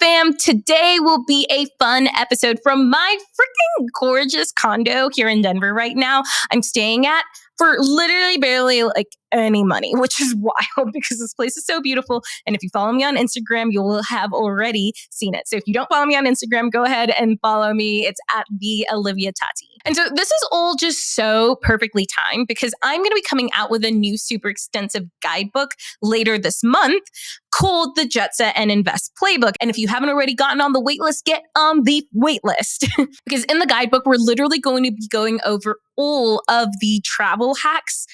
fam? Today will be a fun episode from my freaking gorgeous condo here in Denver right now. I'm staying at for literally barely like any money, which is wild because this place is so beautiful. And if you follow me on Instagram, you will have already seen it. So if you don't follow me on Instagram, go ahead and follow me. It's at the Olivia Tati. And so this is all just so perfectly timed because I'm going to be coming out with a new super extensive guidebook later this month called the Jetset and Invest Playbook. And if you haven't already gotten on the waitlist, get on the waitlist. Because in the guidebook, we're literally going to be going over all of the travel hacks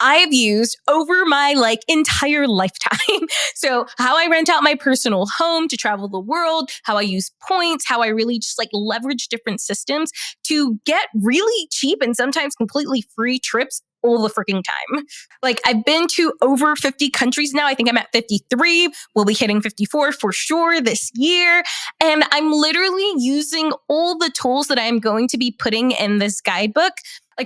I've used over my entire lifetime. So how I rent out my personal home to travel the world, how I use points, how I really just leverage different systems to get really cheap and sometimes completely free trips all the freaking time. I've been to over 50 countries now. I think I'm at 53. We'll be hitting 54 for sure this year. And I'm literally using all the tools that I'm going to be putting in this guidebook.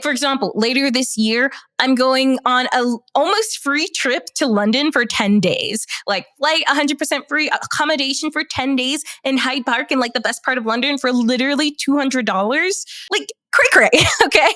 For example, later this year, I'm going on a almost free trip to London for 10 days. Flight 100% free, accommodation for 10 days in Hyde Park in the best part of London for literally $200. Cray, okay?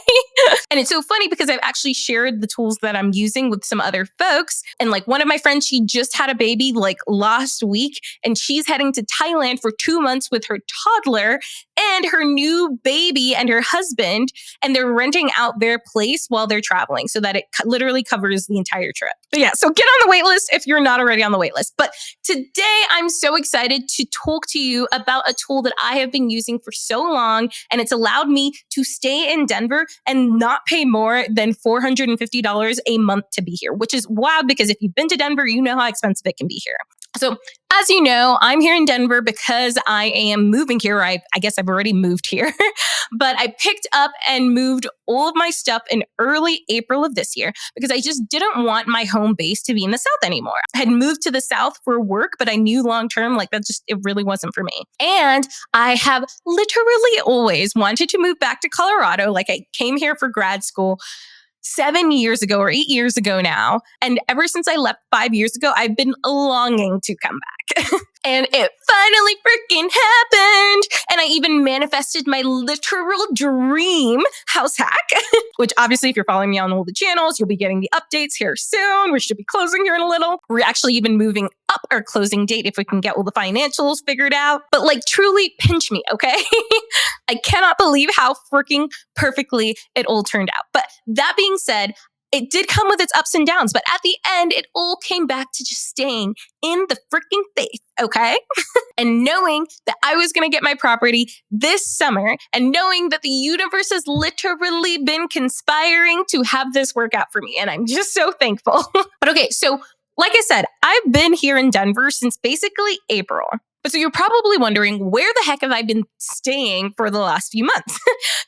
And it's so funny because I've actually shared the tools that I'm using with some other folks. And one of my friends, she just had a baby last week, and she's heading to Thailand for 2 months with her toddler and her new baby and her husband. And they're renting out their place while they're traveling so that it literally covers the entire trip. But yeah, so get on the wait list if you're not already on the wait list. But today I'm so excited to talk to you about a tool that I have been using for so long, and it's allowed me to stay in Denver and not pay more than $450 a month to be here, which is wild because if you've been to Denver, you know how expensive it can be here. So as you know, I'm here in Denver because I am moving here. I guess I've already moved here, but I picked up and moved all of my stuff in early April of this year because I just didn't want my home base to be in the South anymore. I had moved to the South for work, but I knew long-term, it really wasn't for me. And I have literally always wanted to move back to Colorado. I came here for grad school 7 years ago or 8 years ago now. And ever since I left 5 years ago, I've been longing to come back. And it finally freaking happened. And I even manifested my literal dream house hack, which obviously if you're following me on all the channels, you'll be getting the updates here soon. We should be closing here in a little. We're actually even moving up our closing date if we can get all the financials figured out. But truly pinch me, okay? I cannot believe how freaking perfectly it all turned out. But that being said, it did come with its ups and downs, but at the end, it all came back to just staying in the freaking faith, okay? And knowing that I was going to get my property this summer and knowing that the universe has literally been conspiring to have this work out for me. And I'm just so thankful. But okay, so like I said, I've been here in Denver since basically April. But so you're probably wondering, where the heck have I been staying for the last few months?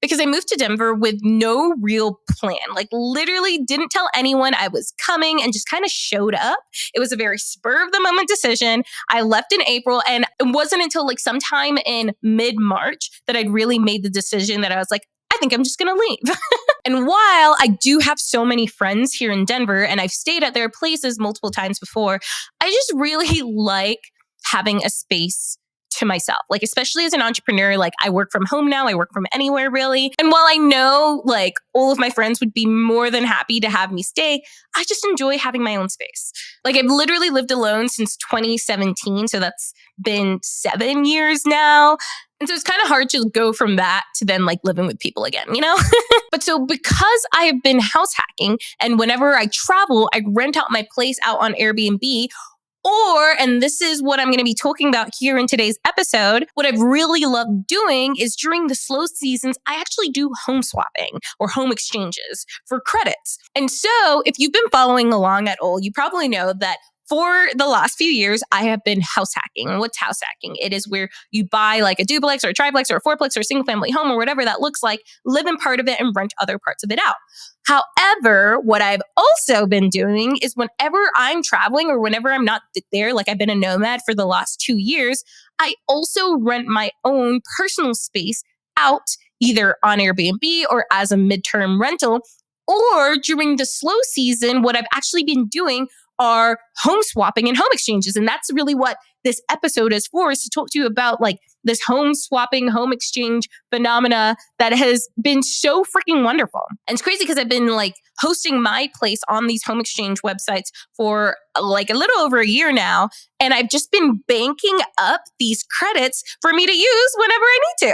Because I moved to Denver with no real plan. Literally didn't tell anyone I was coming and just kind of showed up. It was a very spur of the moment decision. I left in April, and it wasn't until sometime in mid-March that I'd really made the decision that I was I think I'm just going to leave. And while I do have so many friends here in Denver and I've stayed at their places multiple times before, I just really like having a space to myself. Especially as an entrepreneur, I work from home now. I work from anywhere really. And while I know all of my friends would be more than happy to have me stay, I just enjoy having my own space. I've literally lived alone since 2017. So that's been 7 years now. And so it's kind of hard to go from that to then living with people again, you know? But so because I have been house hacking and whenever I travel, I rent out my place out on Airbnb. Or, and this is what I'm going to be talking about here in today's episode, what I've really loved doing is during the slow seasons, I actually do home swapping or home exchanges for credits. And so if you've been following along at all, you probably know that for the last few years, I have been house hacking. What's house hacking? It is where you buy a duplex or a triplex or a fourplex or a single family home or whatever that looks like, live in part of it and rent other parts of it out. However, what I've also been doing is whenever I'm traveling or whenever I'm not there, I've been a nomad for the last 2 years, I also rent my own personal space out either on Airbnb or as a midterm rental. Or during the slow season, what I've actually been doing are home swapping and home exchanges. And that's really what this episode is for, is to talk to you about like this home swapping, home exchange phenomena that has been so freaking wonderful. And it's crazy because I've been like hosting my place on these home exchange websites for like a little over a year now. And I've just been banking up these credits for me to use whenever I need to.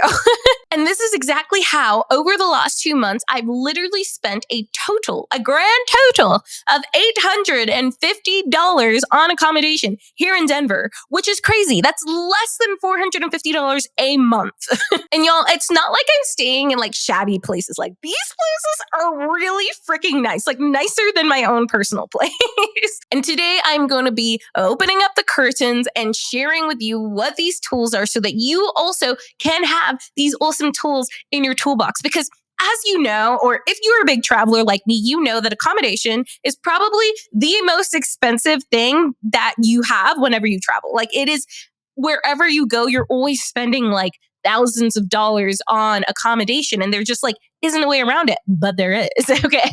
And this is exactly how, over the last 2 months, I've literally spent a grand total of $850 on accommodation here in Denver, which is crazy. That's less than $450 a month. And y'all, it's not like I'm staying in like shabby places. Like, these places are really freaking nice, like nicer than my own personal place. And today I'm going to be opening up the curtains and sharing with you what these tools are so that you also can have these awesome tools in your toolbox. Because as you know, or if you're a big traveler like me, you know that accommodation is probably the most expensive thing that you have whenever you travel. Like, it is, wherever you go, you're always spending like thousands of dollars on accommodation. And there just like isn't a way around it, but there is. Okay.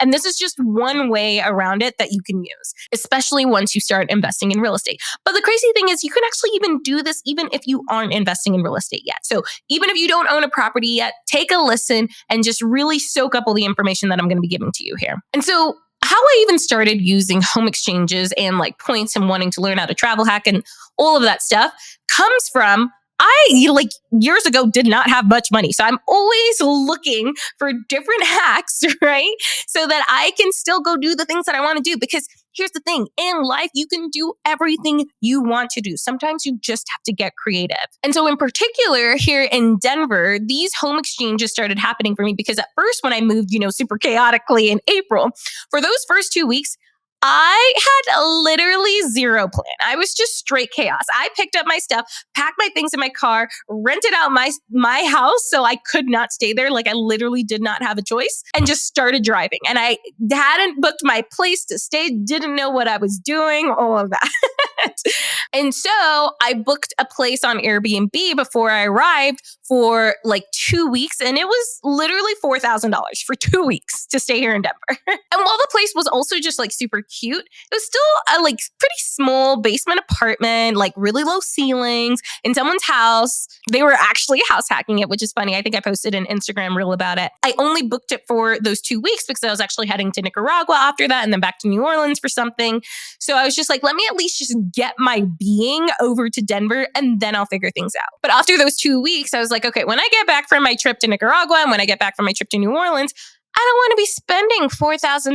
And this is just one way around it that you can use, especially once you start investing in real estate. But the crazy thing is, you can actually even do this even if you aren't investing in real estate yet. So even if you don't own a property yet, take a listen and just really soak up all the information that I'm going to be giving to you here. And so how I even started using home exchanges and like points and wanting to learn how to travel hack and all of that stuff comes from, I like years ago did not have much money. So I'm always looking for different hacks, right? So that I can still go do the things that I want to do. Because here's the thing, in life, you can do everything you want to do. Sometimes you just have to get creative. And so in particular, here in Denver, these home exchanges started happening for me because at first when I moved, super chaotically in April, for those first 2 weeks, I had literally zero plan. I was just straight chaos. I picked up my stuff, packed my things in my car, rented out my house so I could not stay there. Like, I literally did not have a choice, and just started driving. And I hadn't booked my place to stay, didn't know what I was doing, all of that. And so I booked a place on Airbnb before I arrived for like 2 weeks. And it was literally $4,000 for 2 weeks to stay here in Denver. And while the place was also just like super cute, it was still a like pretty small basement apartment, like really low ceilings in someone's house. They were actually house hacking it, which is funny. I think I posted an Instagram reel about it. I only booked it for those 2 weeks because I was actually heading to Nicaragua after that and then back to New Orleans for something. So I was just like, let me at least just get my being over to Denver and then I'll figure things out. But after those 2 weeks, I was like, okay, when I get back from my trip to Nicaragua and when I get back from my trip to New Orleans, I don't want to be spending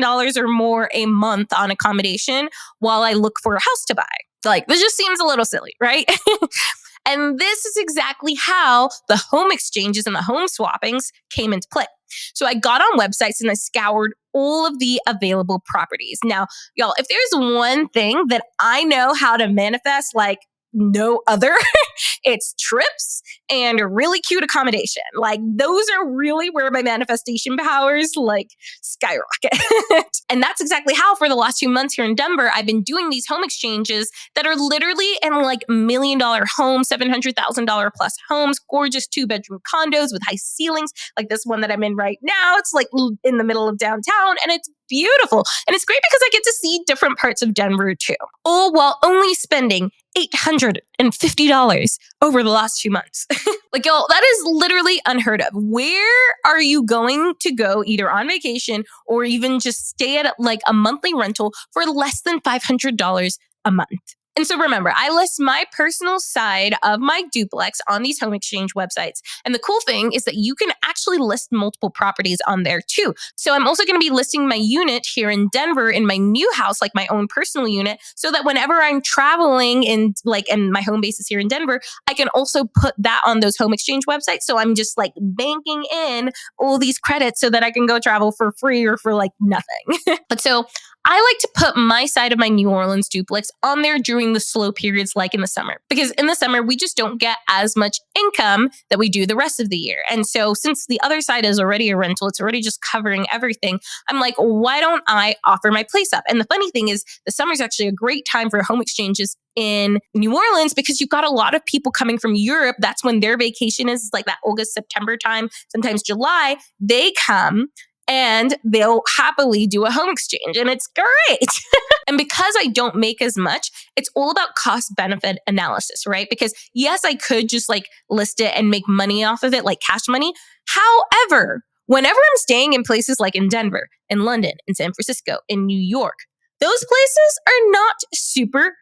$4,000 or more a month on accommodation while I look for a house to buy. Like, this just seems a little silly, right? And this is exactly how the home exchanges and the home swappings came into play. So I got on websites and I scoured all of the available properties. Now, y'all, if there's one thing that I know how to manifest like no other, it's trips and a really cute accommodation. Like, those are really where my manifestation powers like skyrocket. And that's exactly how for the last 2 months here in Denver, I've been doing these home exchanges that are literally in like $1 million homes, $700,000 plus homes, gorgeous 2-bedroom condos with high ceilings. Like this one that I'm in right now, it's like in the middle of downtown and it's beautiful. And it's great because I get to see different parts of Denver too, all while only spending $850 over the last 2 months. Like, y'all, that is literally unheard of. Where are you going to go either on vacation or even just stay at like a monthly rental for less than $500 a month? And so remember, I list my personal side of my duplex on these home exchange websites. And the cool thing is that you can actually list multiple properties on there too. So I'm also going to be listing my unit here in Denver in my new house, like my own personal unit, so that whenever I'm traveling and my home base is here in Denver, I can also put that on those home exchange websites. So I'm just like banking in all these credits so that I can go travel for free or for like nothing. But so I like to put my side of my New Orleans duplex on there during the slow periods like in the summer. Because in the summer, we just don't get as much income that we do the rest of the year. And so since the other side is already a rental, it's already just covering everything, I'm like, why don't I offer my place up? And the funny thing is the summer is actually a great time for home exchanges in New Orleans because you've got a lot of people coming from Europe. That's when their vacation is, like that August, September time, sometimes July. They come and they'll happily do a home exchange. And it's great. And because because I don't make as much, it's all about cost benefit analysis, right? Because yes, I could just like list it and make money off of it, like cash money. However, whenever I'm staying in places like in Denver, in London, in San Francisco, in New York, those places are not super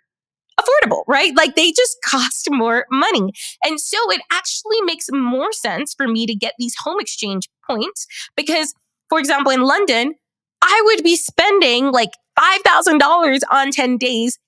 affordable, right? Like they just cost more money. And so it actually makes more sense for me to get these home exchange points because, for example, in London, I would be spending like $5,000 on 10 days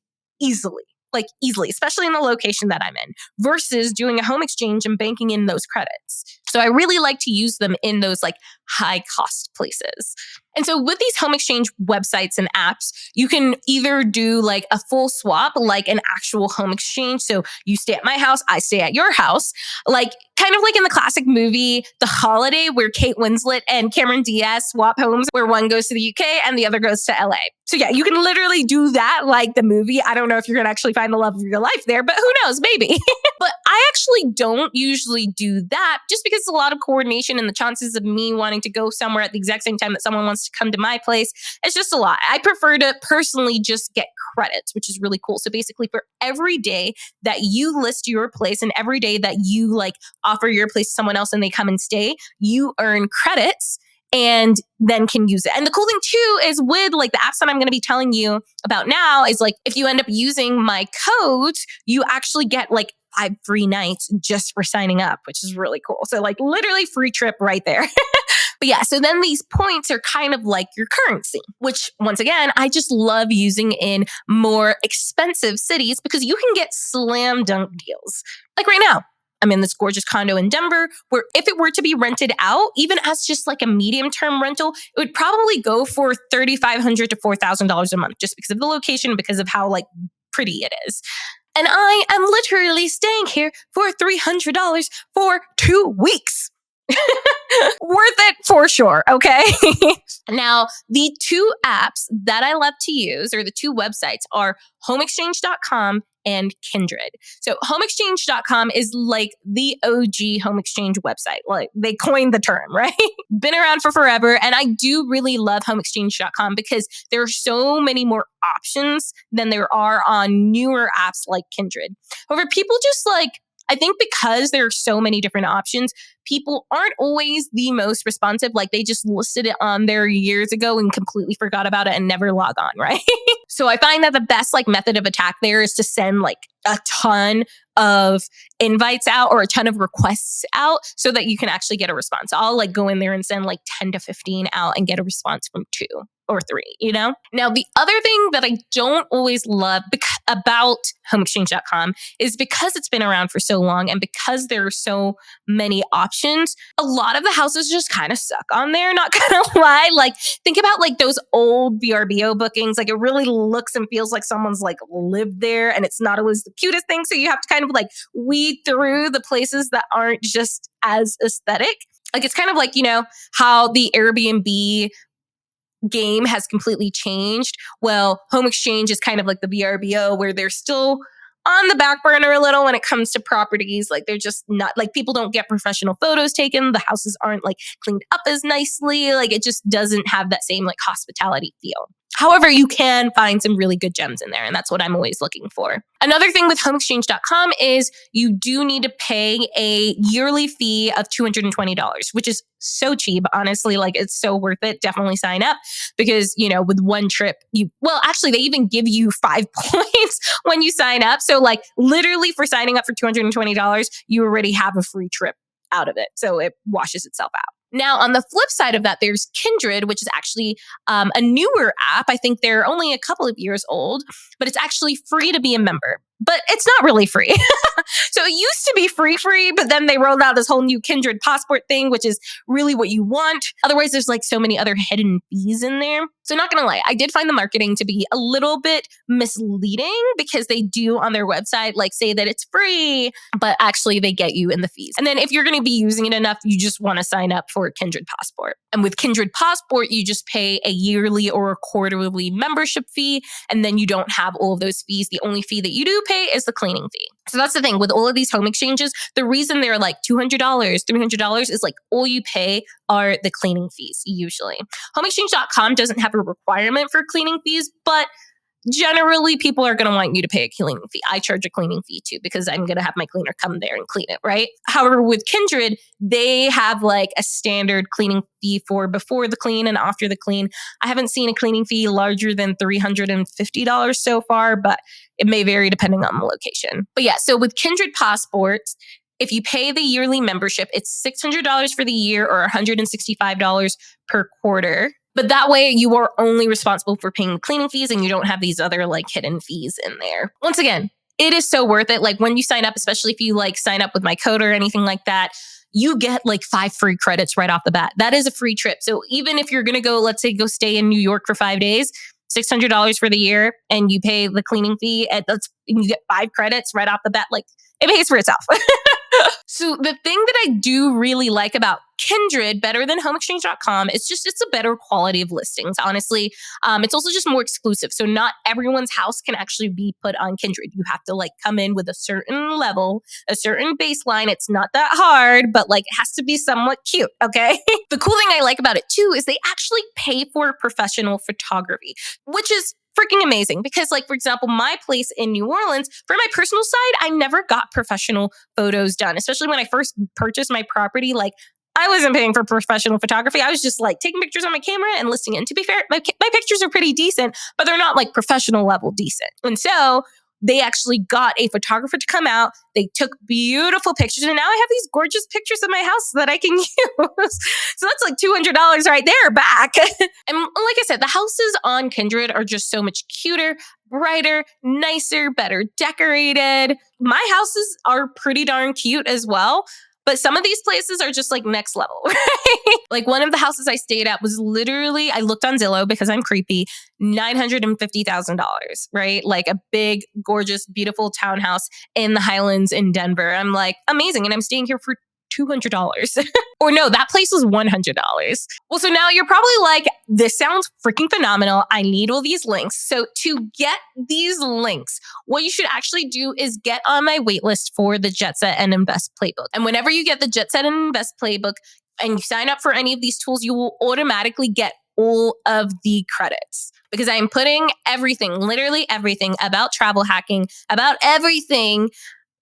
easily. Like easily, especially in the location that I'm in, versus doing a home exchange and banking in those credits. So I really like to use them in those like high cost places. And so with these home exchange websites and apps, you can either do like a full swap, like an actual home exchange. So you stay at my house, I stay at your house, like kind of like in the classic movie, The Holiday, where Kate Winslet and Cameron Diaz swap homes, where one goes to the UK and the other goes to LA. So yeah, you can literally do that like the movie. I don't know if you're going to actually find the love of your life there, but who knows, maybe. But I actually don't usually do that just because it's a lot of coordination and the chances of me wanting to go somewhere at the exact same time that someone wants to come to my place, it's just a lot. I prefer to personally just get credits, which is really cool. So basically for every day that you list your place and every day that you like offer your place to someone else and they come and stay, you earn credits and then can use it. And the cool thing too is with like the apps that I'm going to be telling you about now is like, if you end up using my code, you actually get like 5 free nights just for signing up, which is really cool. So like literally free trip right there. But yeah, so then these points are kind of like your currency, which once again, I just love using in more expensive cities because you can get slam dunk deals. Like right now, I'm in this gorgeous condo in Denver where if it were to be rented out, even as just like a medium term rental, it would probably go for $3,500 to $4,000 a month just because of the location, because of how like pretty it is. And I am literally staying here for $300 for 2 weeks. Worth it for sure, okay? Now, the 2 apps that I love to use, or the 2 websites, are homeexchange.com and Kindred. So homeexchange.com is like the OG home exchange website. Like they coined the term, right? Been around for forever. And I do really love homeexchange.com because there are so many more options than there are on newer apps like Kindred. However, people just like, I think because there are so many different options, people aren't always the most responsive. Like they just listed it on there years ago and completely forgot about it and never log on, right? So I find that the best like method of attack there is to send like a ton of invites out or a ton of requests out so that you can actually get a response. I'll like go in there and send like 10 to 15 out and get a response from 2 or 3, you know? Now, the other thing that I don't always love about homeexchange.com is because it's been around for so long and because there are so many options, a lot of the houses just kind of suck on there, not gonna lie. Like, think about like those old VRBO bookings. Like, it really looks and feels like someone's like lived there and it's not always the cutest thing. So you have to kind of like weed through the places that aren't just as aesthetic. Like, it's kind of like, you know, how the Airbnb game has completely changed. Well, home exchange is kind of like the VRBO where they're still on the back burner a little when it comes to properties. Like they're just not like people don't get professional photos taken. The houses aren't like cleaned up as nicely. Like it just doesn't have that same like hospitality feel. However, you can find some really good gems in there, and that's what I'm always looking for. Another thing with homeexchange.com is you do need to pay a yearly fee of $220, which is so cheap. Honestly, like it's so worth it. Definitely sign up because, you know, with one trip, actually, they even give you 5 points when you sign up. So like literally for signing up for $220, you already have a free trip out of it. So it washes itself out. Now, on the flip side of that, there's Kindred, which is actually a newer app. I think they're only a couple of years old, but it's actually free to be a member. But it's not really free. So it used to be free, but then they rolled out this whole new Kindred passport thing, which is really what you want. Otherwise, there's like so many other hidden fees in there. So not going to lie, I did find the marketing to be a little bit misleading because they do on their website like say that it's free, but actually they get you in the fees. And then if you're going to be using it enough, you just want to sign up for Kindred Passport. And with Kindred Passport, you just pay a yearly or a quarterly membership fee, and then you don't have all of those fees. The only fee that you do pay is the cleaning fee. So that's the thing with all of these home exchanges. The reason they're like $200, $300 is like all you pay are the cleaning fees usually. Homeexchange.com doesn't have a requirement for cleaning fees, but generally people are going to want you to pay a cleaning fee. I charge a cleaning fee too because I'm going to have my cleaner come there and clean it, right? However, with Kindred, they have like a standard cleaning fee for before the clean and after the clean. I haven't seen a cleaning fee larger than $350 so far, but it may vary depending on the location. But yeah, so with Kindred Passports, if you pay the yearly membership, it's $600 for the year or $165 per quarter. But that way you are only responsible for paying cleaning fees and you don't have these other like hidden fees in there. Once again, it is so worth it. Like when you sign up, especially if you like sign up with my code or anything like that, you get like 5 free credits right off the bat. That is a free trip. So even if you're going to go, let's say go stay in New York for 5 days, $600 for the year and you pay the cleaning fee and you get 5 credits right off the bat, like it pays for itself. So the thing that I do really like about Kindred better than homeexchange.com is just it's a better quality of listings. Honestly, it's also just more exclusive. So not everyone's house can actually be put on Kindred. You have to like come in with a certain level, a certain baseline. It's not that hard, but like it has to be somewhat cute. Okay. The cool thing I like about it too is they actually pay for professional photography, which is freaking amazing because like, for example, my place in New Orleans, for my personal side, I never got professional photos done, especially when I first purchased my property. Like I wasn't paying for professional photography. I was just like taking pictures on my camera and listing it. And to be fair, my pictures are pretty decent, but they're not like professional level decent. And so they actually got a photographer to come out. They took beautiful pictures. And now I have these gorgeous pictures of my house that I can use. So that's like $200 right there back. And like I said, the houses on Kindred are just so much cuter, brighter, nicer, better decorated. My houses are pretty darn cute as well. But some of these places are just like next level, right? Like one of the houses I stayed at was literally, I looked on Zillow because I'm creepy, $950,000, right? Like a big, gorgeous, beautiful townhouse in the Highlands in Denver. I'm like, amazing. And I'm staying here for $200. Or no, that place was $100. Well, so now you're probably like, this sounds freaking phenomenal. I need all these links. So to get these links, what you should actually do is get on my waitlist for the Jetset and Invest Playbook. And whenever you get the Jetset and Invest Playbook and you sign up for any of these tools, you will automatically get all of the credits because I am putting everything, literally everything about travel hacking, about everything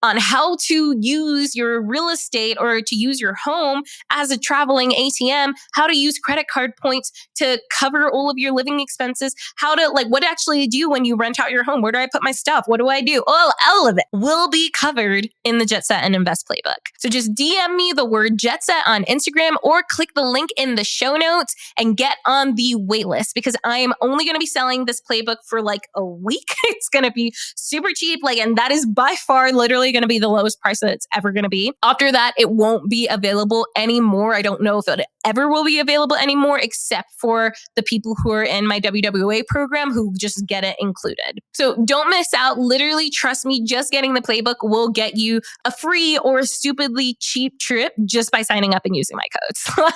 on how to use your real estate or to use your home as a traveling ATM, how to use credit card points to cover all of your living expenses, how to like what actually do when you rent out your home. Where do I put my stuff? What do I do? All of it will be covered in the Jetset and Invest Playbook. So just DM me the word Jetset on Instagram or click the link in the show notes and get on the waitlist because I am only going to be selling this playbook for like a week. It's going to be super cheap. And that is by far literally going to be the lowest price that it's ever going to be. After that, it won't be available anymore. I don't know if it ever will be available anymore, except for the people who are in my WWA program who just get it included. So don't miss out. Literally, trust me, just getting the playbook will get you a free or stupidly cheap trip just by signing up and using my codes.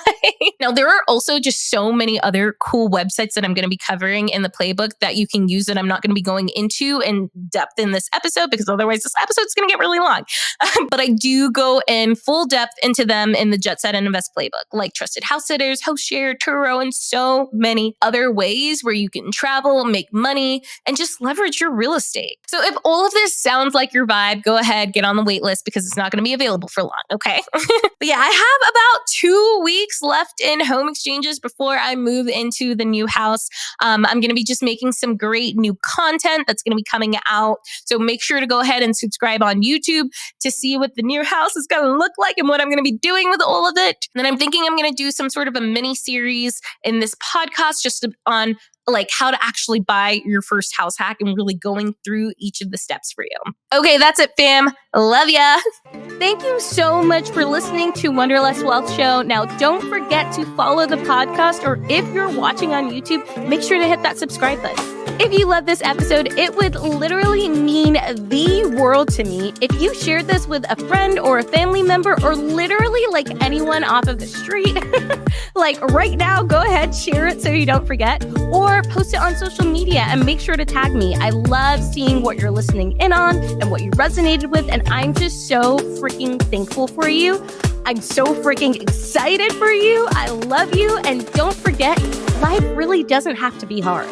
Now, there are also just so many other cool websites that I'm going to be covering in the playbook that you can use that I'm not going to be going into in depth in this episode because otherwise this episode's going to get really long. But I do go in full depth into them in the Jetset and Invest Playbook, like trusted house sitters, HostShare, Turo, and so many other ways where you can travel, make money, and just leverage your real estate. So if all of this sounds like your vibe, go ahead, get on the wait list because it's not going to be available for long, okay? But yeah, I have about 2 weeks left in home exchanges before I move into the new house. I'm going to be just making some great new content that's going to be coming out. So make sure to go ahead and subscribe on YouTube to see what the new house is going to look like and what I'm going to be doing with all of it. And then I'm thinking I'm going to do some sort of a mini series in this podcast just on like how to actually buy your first house hack and really going through each of the steps for you. Okay, that's it, fam. Love ya. Thank you so much for listening to Wanderlust Wealth Show. Now, don't forget to follow the podcast, or if you're watching on YouTube, make sure to hit that subscribe button. If you love this episode, it would literally mean the world to me if you shared this with a friend or a family member or literally like anyone off of the street. Like right now, go ahead, share it so you don't forget, or post it on social media and make sure to tag me. I love seeing what you're listening in on and what you resonated with, and I'm just so freaking thankful for you. I'm so freaking excited for you. I love you, and don't forget, life really doesn't have to be hard.